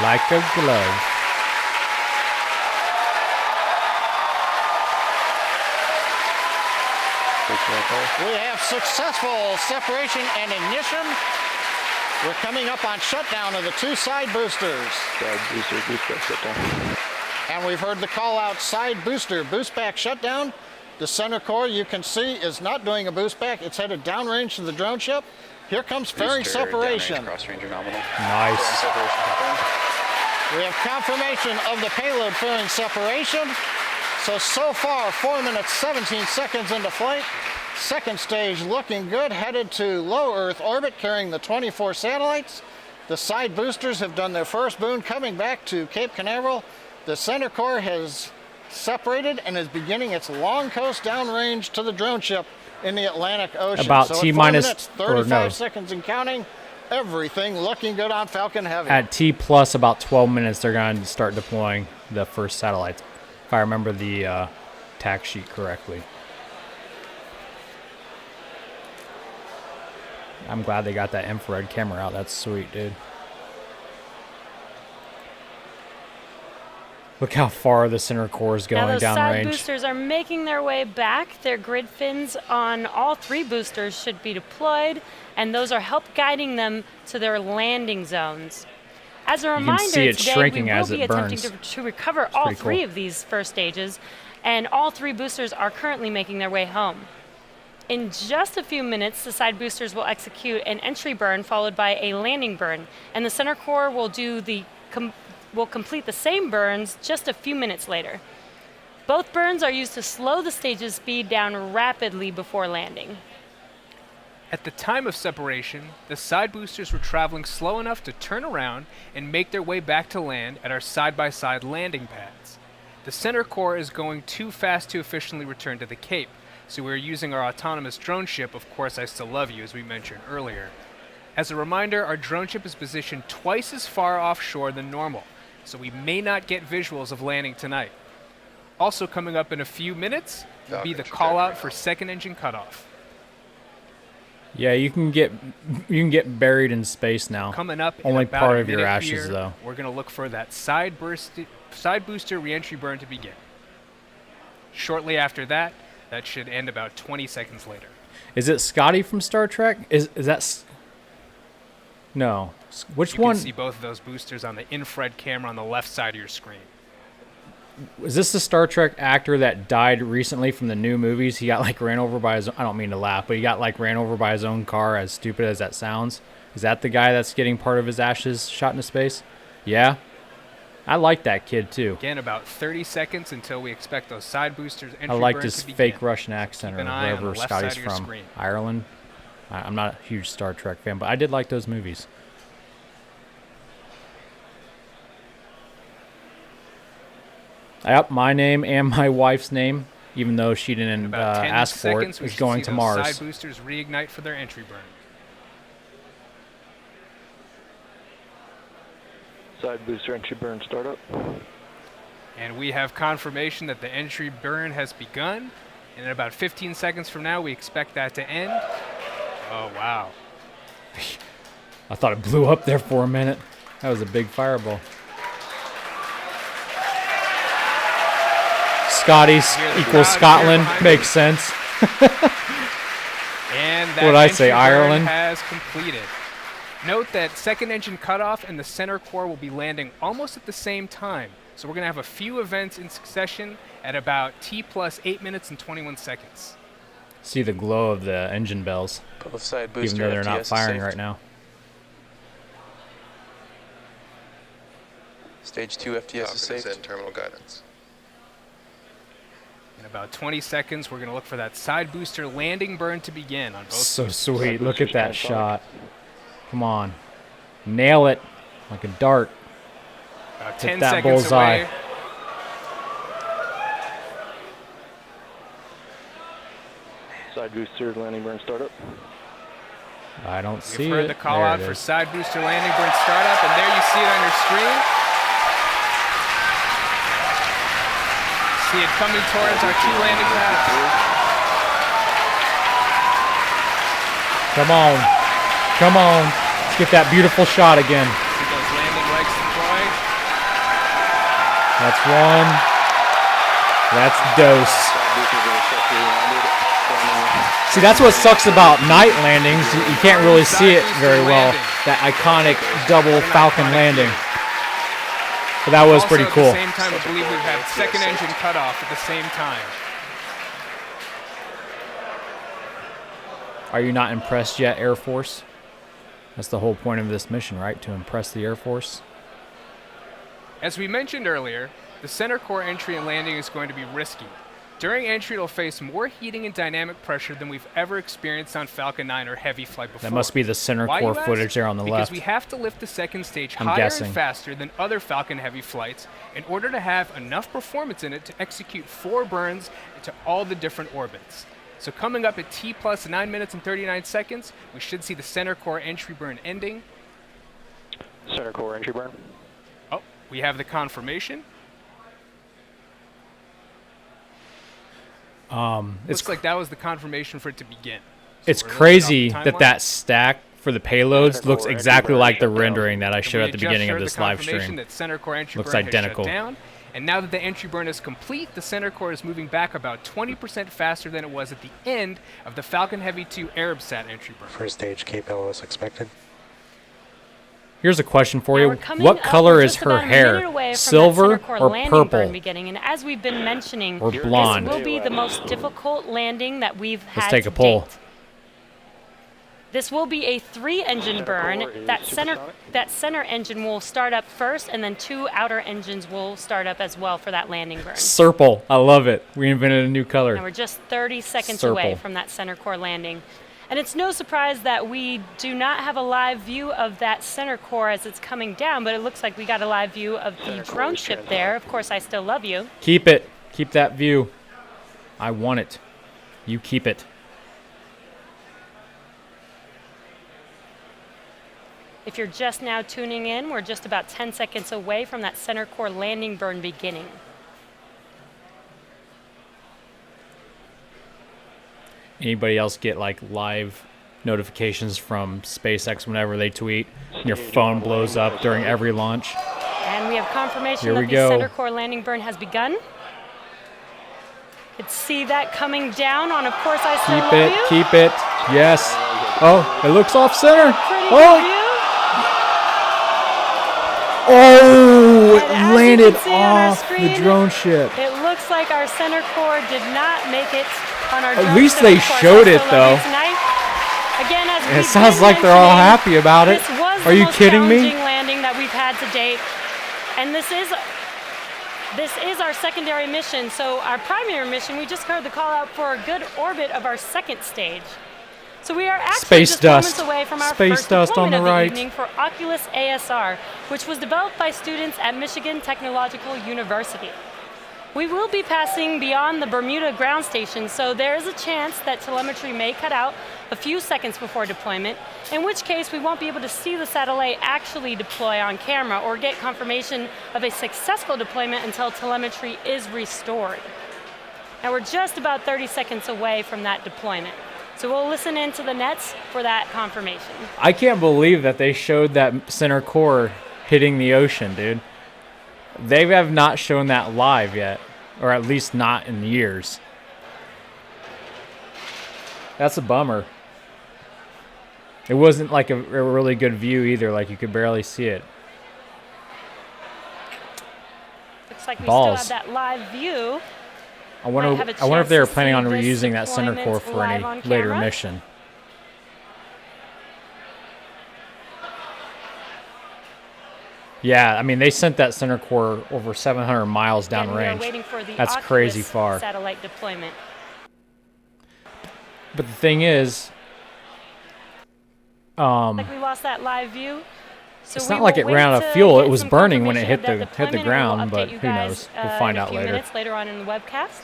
Like a glove. We have successful separation and ignition. We're coming up on shutdown of the 2 side boosters. Side booster, boost back shutdown. And we've heard the call out side booster boost back shutdown. The center core, you can see, is not doing a boost back. It's headed downrange to the drone ship. Here comes fairing Booster separation. downrange, cross-ranger nominal. Nice. Separation confirmed. We have confirmation of the payload fairing separation. So far, 4 minutes, 17 seconds into flight. Second stage looking good, headed to low Earth orbit, carrying the 24 satellites. The side boosters have done their first boon, coming back to Cape Canaveral. The center core has separated and is beginning its long coast downrange to the drone ship in the Atlantic Ocean. About so at T 4 minus- minutes, or 35 no. seconds and counting. Everything looking good on Falcon Heavy. At T plus about 12 minutes, they're going to start deploying the first satellites, if I remember the tack sheet correctly. I'm glad they got that infrared camera out. That's sweet, dude. Look how far the center core is Now going those side downrange. boosters are making their way back. Their grid fins on all 3 boosters should be deployed, and those are help guiding them to their landing zones. As a can reminder, see it today shrinking we will as be it attempting burns. to recover all pretty 3 cool. of these first stages, and all 3 boosters are currently making their way home. In just a few minutes, the side boosters will execute an entry burn followed by a landing burn, and the center core will complete the same burns just a few minutes later. Both burns are used to slow the stage's speed down rapidly before landing. At the time of separation, the side boosters were traveling slow enough to turn around and make their way back to land at our side-by-side landing pads. The center core is going too fast to efficiently return to the Cape, so we're using our autonomous drone ship, Of Course I Still Love You, as we mentioned earlier. As a reminder, our drone ship is positioned twice as far offshore than normal, so we may not get visuals of landing tonight. Also coming up in a few minutes will be the call-out for second engine cutoff. Yeah, you can get buried in space now. Coming up in Only about part a of your minute ashes, here, though. We're going to look for that side booster reentry burn to begin. Shortly after that, that should end about 20 seconds later. Is it Scotty from Star Trek? Is that? No. Which You one? can see both of those boosters on the infrared camera on the left side of your screen. Is this the Star Trek actor that died recently from the new movies? He got ran over by his. I don't mean to laugh, but he got ran over by his own car. As stupid as that sounds, is that the guy that's getting part of his ashes shot into space? Yeah, I like that kid too. Again, about 30 seconds until we expect those side boosters entry I liked burn his to begin. fake Russian accent Keep or an eye on the wherever left Scotty's side of your from. screen. Ireland. I'm not a huge Star Trek fan, but I did like those movies. Yep, my name and my wife's name, even though she didn't About 10 ask for seconds, it, we is should going see to those Mars. Side boosters reignite for their entry burn. Side booster entry burn startup. And we have confirmation that the entry burn has begun. And in about 15 seconds from now, we expect that to end. Oh, wow. I thought it blew up there for a minute. That was a big fireball. Scotty's Hear the equals crowd Scotland. cheer behind Makes me. sense. And that What'd I say, entry burn Ireland? has completed. Note that second engine cutoff and the center core will be landing almost at the same time. So we're going to have a few events in succession at about T plus 8 minutes and 21 seconds. See the glow of the engine bells, Both side booster even though they're FTS not is firing saved. right now. Stage 2 FTS is Falcon saved. is in terminal guidance. In about 20 seconds, we're going to look for that side booster landing burn to begin on both. So boosters. sweet. Look at that shot. Come on. Nail it like a dart. About Hit 10 that seconds bullseye. away. Side booster landing burn startup. I don't see We've heard it. the call There out it for is. side booster landing burn startup, and there you see it on your screen. See it coming towards our two landing pads. Come on. Come on. Let's get that beautiful shot again. See those landing legs deploy. That's one. That's dose. Side boosters are successfully landed. See, that's what sucks about night landings. You can't really see it very well. That iconic double Falcon landing. But that was Also, pretty at cool. the same time, I believe we've had second engine cutoff at the same time. Are you not impressed yet, Air Force? That's the whole point of this mission, right? To impress the Air Force. As we mentioned earlier, the center core entry and landing is going to be risky. During entry, it'll face more heating and dynamic pressure than we've ever experienced on Falcon 9 or Heavy flight before. That must be the center Why, core you ask? footage there on the because left. we have to lift the second stage I'm higher guessing. and faster than other Falcon Heavy flights in order to have enough performance in it to execute 4 burns to all the different orbits. So coming up at T plus 9 minutes and 39 seconds, we should see the center core entry burn ending. Center core entry burn. Oh, we have the confirmation. It's Looks like that was the confirmation for it to begin. So It's we're looking crazy off the that timeline. that stack for the payloads Center looks core exactly entry like the burn shut down. rendering that I And showed we at the had just beginning of heard this the live confirmation stream. That center core entry Looks burn identical. Has shut down, and now that the entry burn is complete, the center core is moving back about 20% faster than it was at the end of the Falcon Heavy 2 ArabSat entry burn. First stage Cape LOS expected. Here's a question for Now you. we're coming What up color is just her about a minute hair? away from that Silver center core or landing burn purple? beginning, and as we've been mentioning, Or this blonde? will be the most difficult landing that we've had Let's take to a poll. date. This will be a 3-engine burn. That center engine will start up first, and then 2 outer engines will start up as well for that landing burn. Purple. I love it. We invented a new color. And we're just 30 seconds Purple. away from that center core landing. And it's no surprise that we do not have a live view of that center core as it's coming down, but it looks like we got a live view of the drone ship there. Of course, I still love you. Keep it. Keep that view. I want it. You keep it. If you're just now tuning in, we're just about 10 seconds away from that center core landing burn beginning. Anybody else get like live notifications from SpaceX whenever they tweet and your phone blows up during every launch? And we have confirmation Here that we the go. center core landing burn has begun. Could see that coming down on, of course, I still Keep love it. you. Keep it. Yes. Oh, it looks off center. Pretty Oh, good view. oh, it And as you landed can see on our off the screen, drone ship. It looks like our center core did not make it on our drone At least ship. they Of course, showed I it, still love you though. tonight. Again, as And it we've sounds been like they're all mentioning, happy about it. This was Are the you most kidding me? challenging landing that we've had to date. And this is our secondary mission. So our primary mission, we just heard the call out for a good orbit of our second stage. So we are actually Space just dust. moments away from our Space first dust on deployment the of the right. evening for Oculus ASR, which was developed by students at Michigan Technological University. We will be passing beyond the Bermuda ground station, so there is a chance that telemetry may cut out a few seconds before deployment, in which case we won't be able to see the satellite actually deploy on camera or get confirmation of a successful deployment until telemetry is restored. Now we're just about 30 seconds away from that deployment. So we'll listen into the nets for that confirmation. I can't believe that they showed that center core hitting the ocean, dude. They have not shown that live yet, or at least not in years. That's a bummer. It wasn't like a really good view either, like you could barely see it. Looks like we Balls. still have that live view. I wonder have a if they were chance to planning on see this reusing that center core deployment for live any on later camera. mission. Yeah, I mean, they sent that center core over 700 miles Again, we are downrange. waiting for the That's Oculus crazy far. satellite deployment. But the thing is, Like we lost that live view. So it's we not like will it wait ran out to of fuel. It get was some burning when it confirmation hit of that the deployment, and ground, we'll but update you who guys, knows? We'll find in a out few later. minutes later on in the webcast.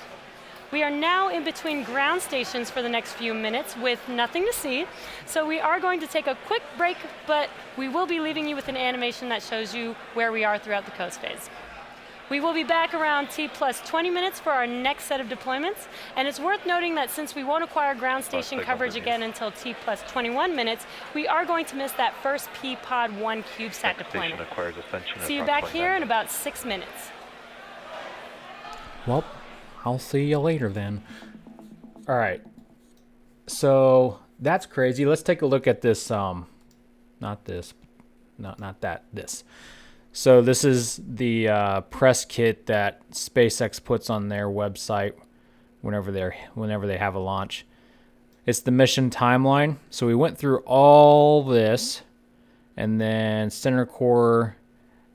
We are now in between ground stations for the next few minutes with nothing to see. So we are going to take a quick break, but we will be leaving you with an animation that shows you where we are throughout the coast phase. We will be back around T plus 20 minutes for our next set of deployments. And it's worth noting that since we won't acquire ground station coverage again until T plus 21 minutes, we are going to miss that first P-Pod 1 CubeSat deployment. See you back here in about 6 minutes. Well, I'll see you later then. All right. So that's crazy. Let's take a look at this. Not this. Not that. This. So this is the press kit that SpaceX puts on their website whenever they have a launch. It's the mission timeline. So we went through all this, and then center core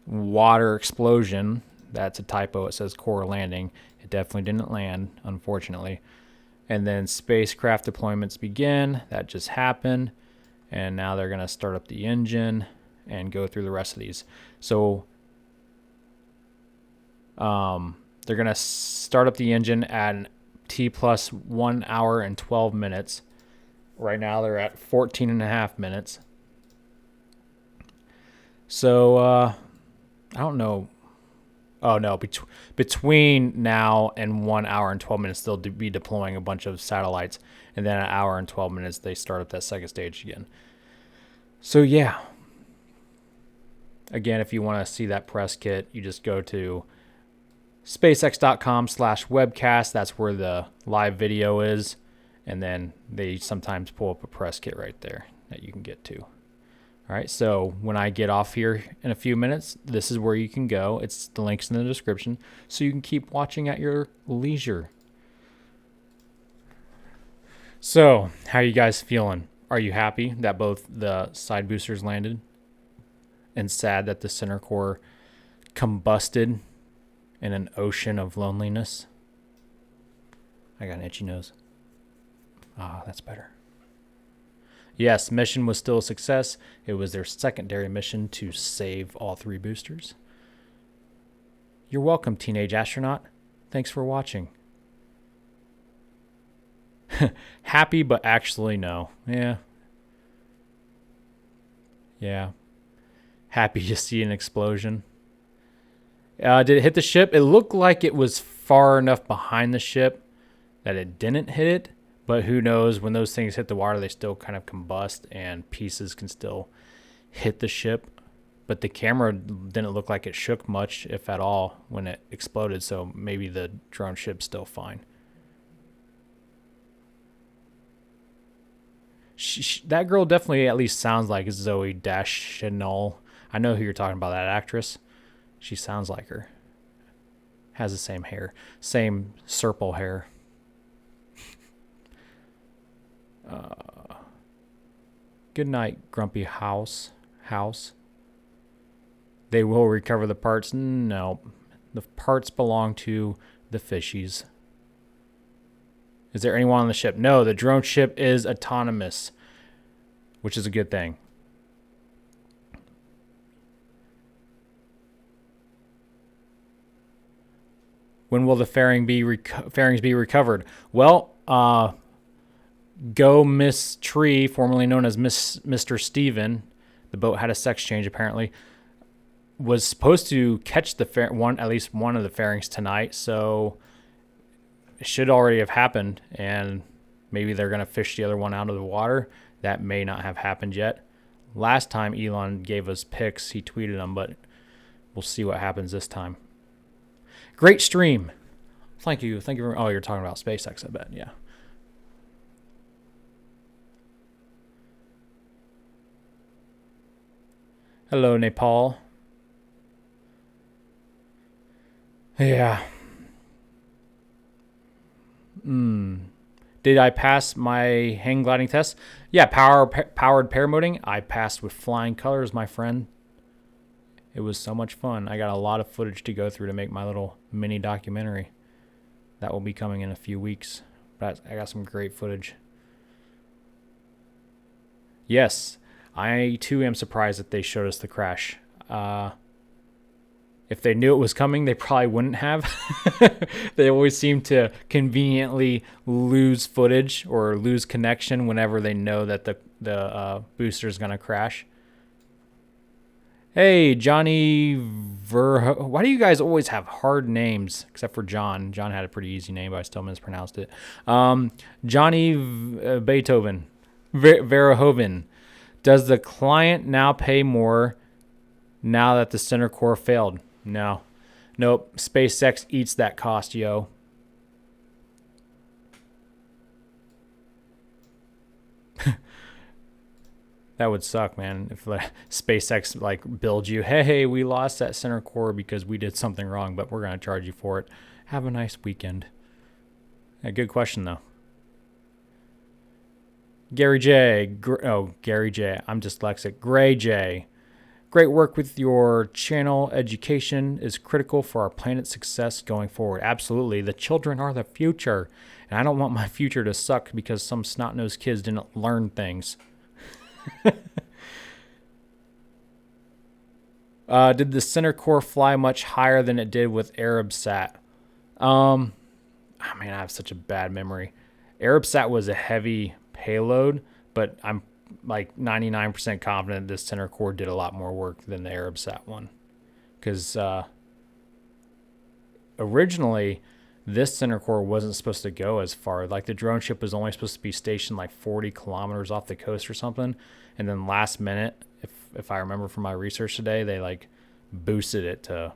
water explosion. That's a typo. It says core landing. It definitely didn't land, unfortunately. And then spacecraft deployments begin. That just happened. And now they're going to start up the engine and go through the rest of these. So they're going to start up the engine at T plus 1 hour and 12 minutes. Right now they're at 14 and a half minutes. So I don't know. Oh, no. Between now and 1 hour and 12 minutes, they'll be deploying a bunch of satellites. And then an hour and 12 minutes, they start up that second stage again. So, yeah. Again, if you want to see that press kit, you just go to SpaceX.com/webcast. That's where the live video is. And then they sometimes pull up a press kit right there that you can get to. All All right, so when I get off here in a few minutes, this is where you can go. It's the links in the description, so you can keep watching at your leisure. So, how are you guys feeling? Are you happy that both the side boosters landed? And sad that the center core combusted in an ocean of loneliness? I got an itchy nose. Ah, that's better. Yes, mission was still a success. It was their secondary mission to save all 3 boosters. You're welcome, teenage astronaut. Thanks for watching. Happy, but actually no. Yeah. Happy to see an explosion. Did it hit the ship? It looked like it was far enough behind the ship that it didn't hit it. But who knows, when those things hit the water, they still kind of combust and pieces can still hit the ship. But the camera didn't look like it shook much, if at all, when it exploded. So maybe the drone ship's still fine. That girl definitely at least sounds like Zoe Deschanel. I know who you're talking about, that actress. She sounds like her. Has the same hair. Same Serple hair. Good night, Grumpy House. They will recover the parts. No. The parts belong to the fishies. Is there anyone on the ship? No, the drone ship is autonomous, which is a good thing. When will the fairings be recovered? Well, Go Miss Tree, formerly known as Mr. Steven, the boat had a sex change apparently, was supposed to catch at least one of the fairings tonight, so it should already have happened, and maybe they're going to fish the other one out of the water. That may not have happened yet. Last time Elon gave us pics, he tweeted them, but we'll see what happens this time. Great stream. Thank you. Oh, you're talking about SpaceX, I bet. Yeah. Hello, Nepal. Yeah. Did I pass my hang gliding test? Yeah, powered paramotoring. I passed with flying colors, my friend. It was so much fun. I got a lot of footage to go through to make my little mini documentary. That will be coming in a few weeks. But I got some great footage. Yes, I too am surprised that they showed us the crash. If they knew it was coming, they probably wouldn't have. They always seem to conveniently lose footage or lose connection whenever they know that the booster is going to crash. Hey, Johnny why do you guys always have hard names? Except for John. John had a pretty easy name, but I still mispronounced it. Johnny Beethoven. Verhoeven. Does the client now pay more now that the center core failed? No. Nope. SpaceX eats that cost, yo. That would suck, man. If SpaceX like billed you, hey, we lost that center core because we did something wrong, but we're going to charge you for it. Have a nice weekend. A good question, though. Gary J. Gary J. I'm dyslexic. Gray J. Great work with your channel. Education is critical for our planet's success going forward. Absolutely. The children are the future. And I don't want my future to suck because some snot-nosed kids didn't learn things. Did the center core fly much higher than it did with ArabSat? I have such a bad memory. ArabSat was a heavy payload, but I'm like 99% confident this center core did a lot more work than the ArabSat one, because originally this center core wasn't supposed to go as far. Like the drone ship was only supposed to be stationed like 40 kilometers off the coast or something, and then last minute, if I remember from my research today, they like boosted it to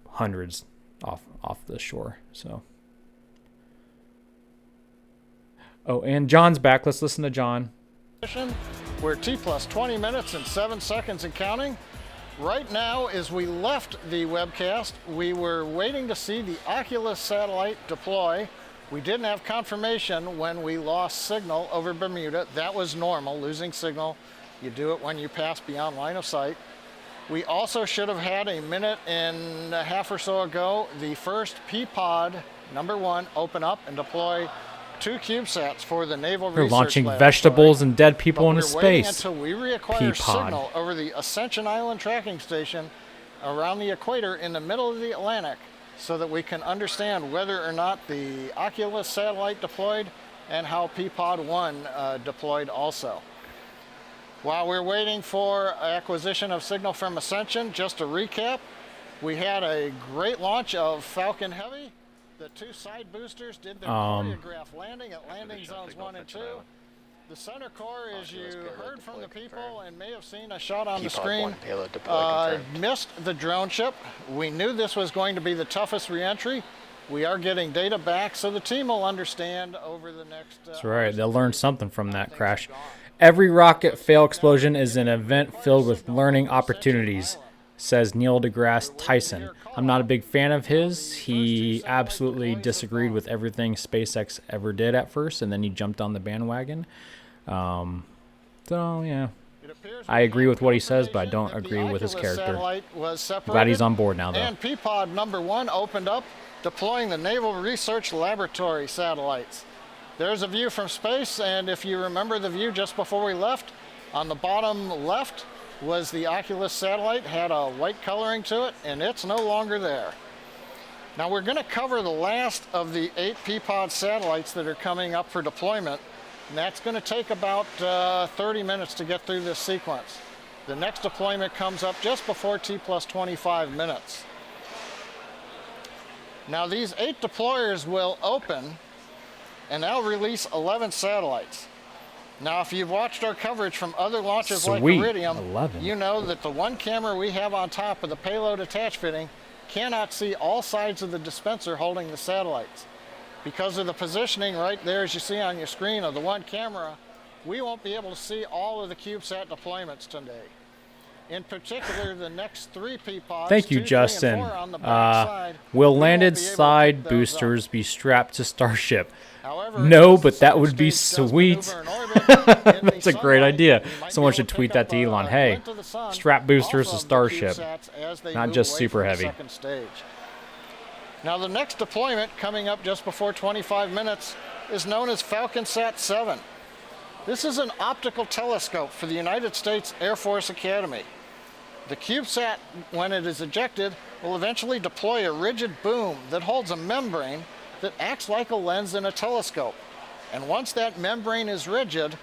hundreds off the shore. So oh, and John's back. Let's listen to John. We're T plus 20 minutes and 7 seconds and counting. Right now, as we left the webcast, we were waiting to see the Oculus satellite deploy. We didn't have confirmation when we lost signal over Bermuda. That was normal, losing signal. You do it when you pass beyond line of sight. We also should have had a minute and a half or so ago the first P-Pod #1 open up and deploy 2 CubeSats for the Naval They're Research launching Laboratory. vegetables and dead people But into we're waiting space. until we reacquire P-Pod. signal over the Ascension Island tracking station around the equator in the middle of the Atlantic so that we can understand whether or not the Oculus satellite deployed and how P-Pod 1 deployed also. While we're waiting for acquisition of signal from Ascension, just to recap, we had a great launch of Falcon Heavy. The 2 side boosters did their choreographed landing at landing zones 1 and 2. The center core, as you heard from the people and may have seen a shot on the screen, missed the drone ship. We knew this was going to be the toughest reentry. We are getting data back, so the team will understand over the next... That's right. They'll learn something from that crash. Every rocket fail explosion is an event filled with learning opportunities, says Neil deGrasse Tyson. I'm not a big fan of his. He absolutely disagreed with everything SpaceX ever did at first, and then he jumped on the bandwagon. So, yeah. I agree with what he says, but I don't agree with his character. Glad he's on board now, though. And P-Pod #1 opened up, deploying the Naval Research Laboratory satellites. There's a view from space, and if you remember the view just before we left, on the bottom left was the Oculus satellite, had a white coloring to it, and it's no longer there. Now we're going to cover the last of the 8 P-Pod satellites that are coming up for deployment, and that's going to take about 30 minutes to get through this sequence. The next deployment comes up just before T plus 25 minutes. Now these 8 deployers will open, and they'll release 11 satellites. Now, if you've watched our coverage from other launches like Iridium, 11. you know that the one camera we have on top of the payload attach fitting cannot see all sides of the dispenser holding the satellites. Because of the positioning right there, as you see on your screen, of the one camera, we won't be able to see all of the CubeSat deployments today. In particular, the next 3 P-Pods, Thank you, 2, 3, and Justin. 4 on the back side, Will we landed won't be able to side pick those boosters up. be strapped to Starship? However, No, as the but that would be stage does sweet. maneuver in orbit, in That's the a great sunlight, idea. we might Someone be should able to tweet pick that up to Elon. a Hey, glint of the sun strap boosters off to of the Starship, CubeSats as they not move just away super from the heavy. second stage. Now the next deployment coming up just before 25 minutes is known as Falcon Sat 7. This is an optical telescope for the United States Air Force Academy. The CubeSat, when it is ejected, will eventually deploy a rigid boom that holds a membrane that acts like a lens in a telescope. And once that membrane is rigid,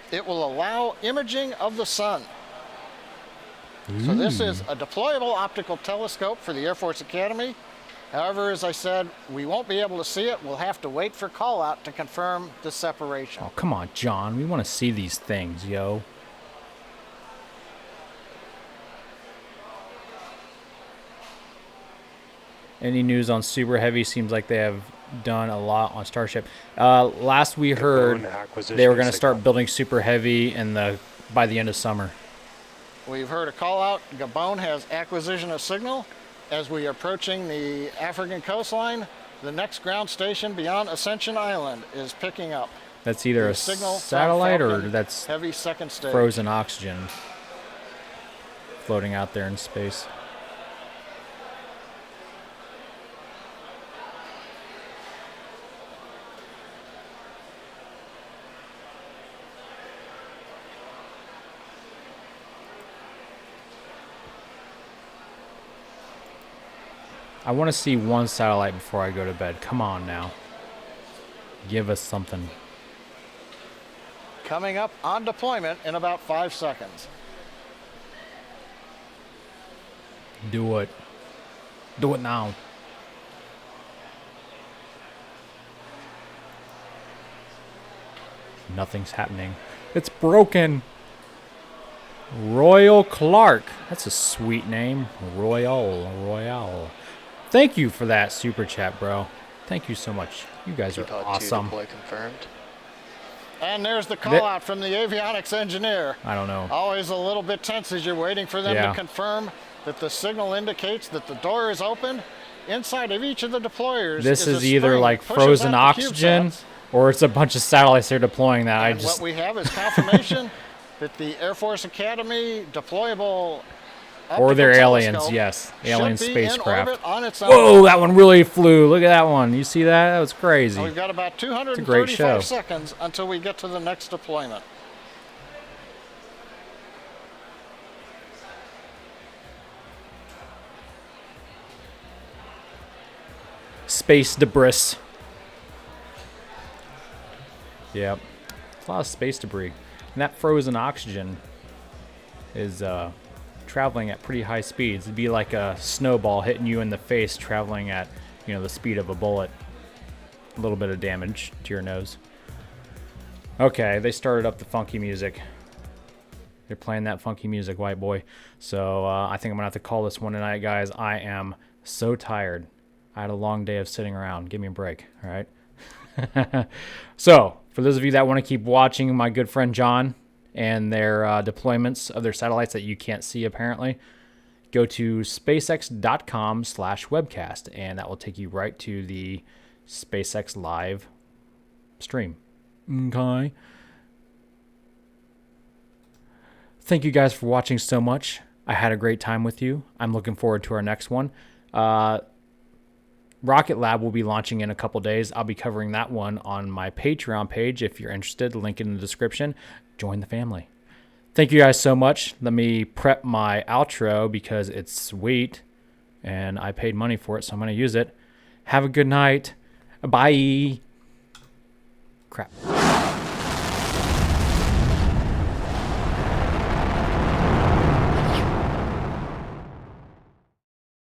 it will allow imaging of the sun. So this is a deployable optical telescope for the Air Force Academy. However, as I said, we won't be able to see it. We'll have to wait for call out to confirm the separation. Oh, come on, John. We want to see these things, yo. Any news on Super Heavy? Seems like they have done a lot on Starship. Last we heard, they were going to start building Super Heavy by the end of summer. We've heard a call out. Gabon has acquisition of signal. As we are approaching the African coastline, the next ground station beyond Ascension Island is picking up. That's either The a signal from satellite or Falcon that's Heavy second stage. frozen oxygen floating out there in space. I want to see one satellite before I go to bed. Come on now. Give us something. Coming up on deployment in about 5 seconds. Do it. Do it now. Nothing's happening. It's broken. Royal Clark. That's a sweet name. Royal. Thank you for that super chat, bro. Thank you so much. You guys are P-Pod 2 awesome. deploy confirmed. And there's the call out from the avionics engineer. I don't know. Always a little bit tense as you're waiting for them to confirm that the signal indicates that the door is open. Inside of each of the deployers, This is a either spring like that pushes frozen out the oxygen, CubeSats. or it's a bunch of satellites they're deploying that And what we have is confirmation that the Air Force Academy deployable or they're optical aliens, telescope yes. should Alien be in spacecraft. orbit on its own. Whoa, that one really flew. Look at that one. You see that? That was crazy. We've got about It's a great show. 235 seconds until we get to the next deployment. Space debris. Yep. It's a lot of space debris. And that frozen oxygen is traveling at pretty high speeds. It'd be like a snowball hitting you in the face traveling at, you know, the speed of a bullet. A little bit of damage to your nose. Okay, they started up the funky music. They're playing that funky music, white boy. So I think I'm going to have to call this one tonight, guys. I am so tired. I had a long day of sitting around. Give me a break, all right? So, for those of you that want to keep watching my good friend John and their deployments of their satellites that you can't see apparently, go to spacex.com/webcast, and that will take you right to the SpaceX live stream. Okay. Thank you guys for watching so much. I had a great time with you. I'm looking forward to our next one. Rocket Lab will be launching in a couple days. I'll be covering that one on my Patreon page. If you're interested, link in the description. Join the family. Thank you guys so much. Let me prep my outro because it's sweet and I paid money for it, so I'm going to use it. Have a good night. Bye. Crap.